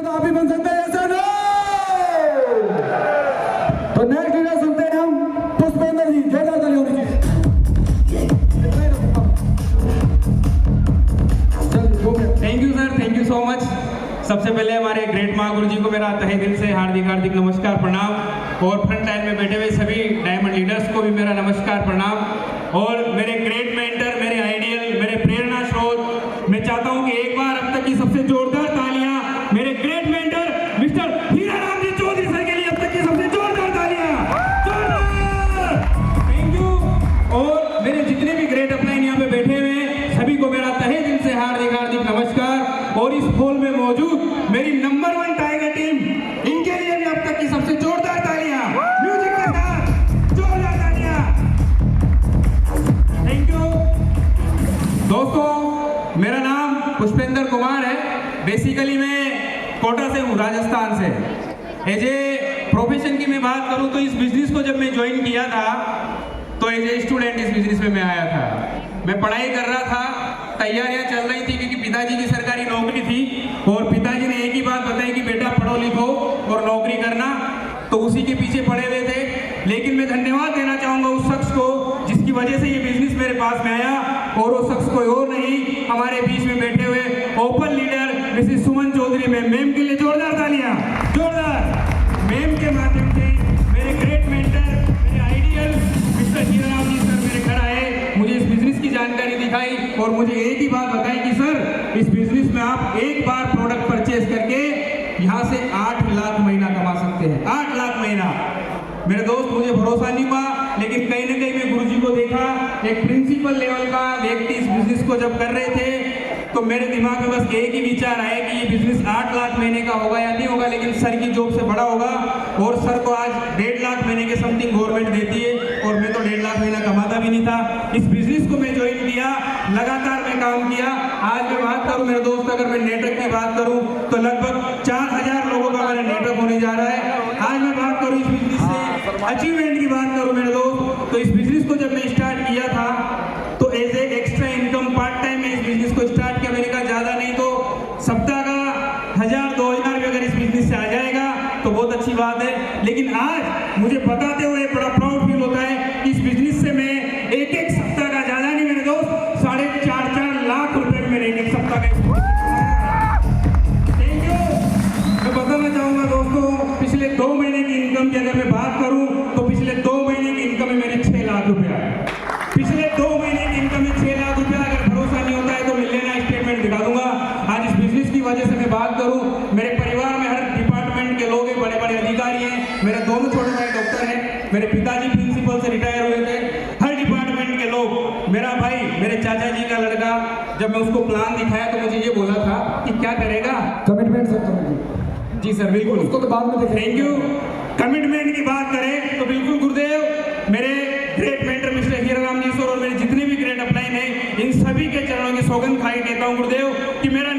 तो आप भी बन सकते हैं, ऐसा नो। तो नेक्स्ट लीडर सुनते हैं हम पुष्पेंद्र जी, जोरदार ताली होनी चाहिए। Thank you sir, thank you so much. सबसे पहले हमारे ग्रेट माँ गुरु जी को मेरा तहे दिल से हार्दिक हार्दिक नमस्कार प्रणाम, और फ्रंट लाइन में बैठे हुए सभी डायमंड लीडर्स को भी मेरा नमस्कार प्रणाम, और मेरे ग्रेट मेंटर, मेरे आइडियल, मेरे प्रेरणा स्रोत, मैं चाहता हूं कि एक बार अब तक की सबसे जोरदार तालियां मेरे ग्रेट मेंटर मिस्टर हीराराम जी चौधरी सर के लिए, अब तक की सबसे जोरदार तालियां, जोरदार। Thank you. और मेरे जितने भी ग्रेट अपलाइन यहाँ पे बैठे हुए हैं सभी को मेरा तहे दिल से हार्दिक हार्दिक नमस्कार, और इस हॉल में मौजूद मेरी नंबर 1 टाइगर टीम, इनके लिए भी अब तक की सबसे जोरदार तालियां, म्यूजिक के साथ जोरदार तालियां। थैंक यू दोस्तों। मेरा नाम पुष्पेंद्र कुमार है। बेसिकली मैं कोटा से हूँ, राजस्थान से। एज ए प्रोफेशन की मैं बात करूँ तो इस बिजनेस को जब मैं ज्वाइन किया था तो एज ए स्टूडेंट इस बिजनेस में मैं आया था। मैं पढ़ाई कर रहा था, तैयारियां चल रही थी क्योंकि पिताजी की सरकारी नौकरी थी, और पिताजी ने एक ही बात बताई कि बेटा पढ़ो लिखो और नौकरी करना, तो उसी के पीछे पड़े हुए थे। लेकिन मैं धन्यवाद देना चाहूँगा उस शख्स को जिसकी वजह से ये बिजनेस मेरे पास में आया, और वो शख्स कोई और नहीं, हमारे बीच में बैठे हुए ओपन लीडर मिसेस सुमन चौधरी। मैम के लिए जोरदार तालियां, जोरदार। मैम के माध्यम से मेरे ग्रेट मेंटर, मेरे आइडियल मिस्टर हीराराम जी सर मेरे घर आए, मुझे इस बिजनेस की जानकारी दिखाई, और मुझे एक ही बात बताई कि सर इस बिजनेस में आप एक बार प्रोडक्ट परचेज करके यहाँ से 8 लाख महीना कमा सकते हैं, 8 लाख महीना। मेरे दोस्त, मुझे भरोसा नहीं हुआ, लेकिन कहीं ना कहीं मैं गुरुजी को देखा, एक प्रिंसिपल लेवल का व्यक्ति इस बिजनेस को जब कर रहे थे, तो मेरे दिमाग में बस एक ही विचार आया कि ये बिजनेस 8 लाख महीने का होगा या नहीं होगा, लेकिन सर की जॉब से बड़ा होगा, और सर को आज 1.5 लाख महीने के समथिंग गवर्नमेंट देती है, और मैं तो 1.5 लाख महीना कमाता भी नहीं था। इस बिजनेस को मैं ज्वाइन किया, लगातार मैं काम किया। आज मैं बात करूं मेरे दोस्त, अगर मैं नेटवर्क की बात करूं तो लगभग 4000 लोगों का मेरा नेटवर्क होने जा रहा है। आज मैं बात करूं इस बिजनेस से अचीवमेंट की बात करूं मेरे दोस्त, तो इस बिजनेस को जब मैं स्टार्ट किया था तो as a extra income part time में इस बिजनेस को स्टार्ट किया। मैंने कहा ज्यादा नहीं तो सप्ताह का 1000-2000 भी अगर इस बिजनेस से आ जाएगा तो बहुत अच्छी बात है। लेकिन आज मुझे बताते हुए बड़ा प्राउड फील होता है कि इस बिजनेस से मैं एक सप्ताह का, ज्यादा नहीं मेरे दोस्त, 4.5 लाख रुपए में मेरे एक सप्ताह का। Thank you. मैं बताना चाहूंगा दोस्तों, पिछले 2 महीने की इनकम की अगर मैं बात करूं तो पिछले 2 महीने की इनकम में मेरे 6 लाख रुपया है। पिछले 2 महीने की इनकम में 6 लाख रुपया। अगर भरोसा नहीं होता है तो मिल लेना, स्टेटमेंट दिखा दूंगा। आज इस बिजनेस की वजह से मैं बात करूं, मेरे परिवार में हर डिपार्टमेंट के लोग हैं, बड़े बड़े अधिकारी हैं। मेरे दोनों छोटे भाई डॉक्टर हैं, मेरे पिताजी प्रिंसिपल से रिटायर हुए थे। हर डिपार्टमेंट के लोग, मेरा भाई, मेरे चाचा जी का लड़का, जब मैं उसको प्लान दिखाया तो मुझे ये बोला था कि क्या करेगा, कमिटमेंट सर, कमिटमेंट। जी सर बिल्कुल, उसको तो बाद में देखेंगे। Thank you. कमिटमेंट की बात करें तो बिल्कुल गुरुदेव, मेरे ग्रेट मेंटर मिस्टर हीराराम जी सर और मेरे जितने भी ग्रेट अपलाइन हैं, इन सभी के चरणों की सौगंध खाई कहता हूँ गुरुदेव कि मेरा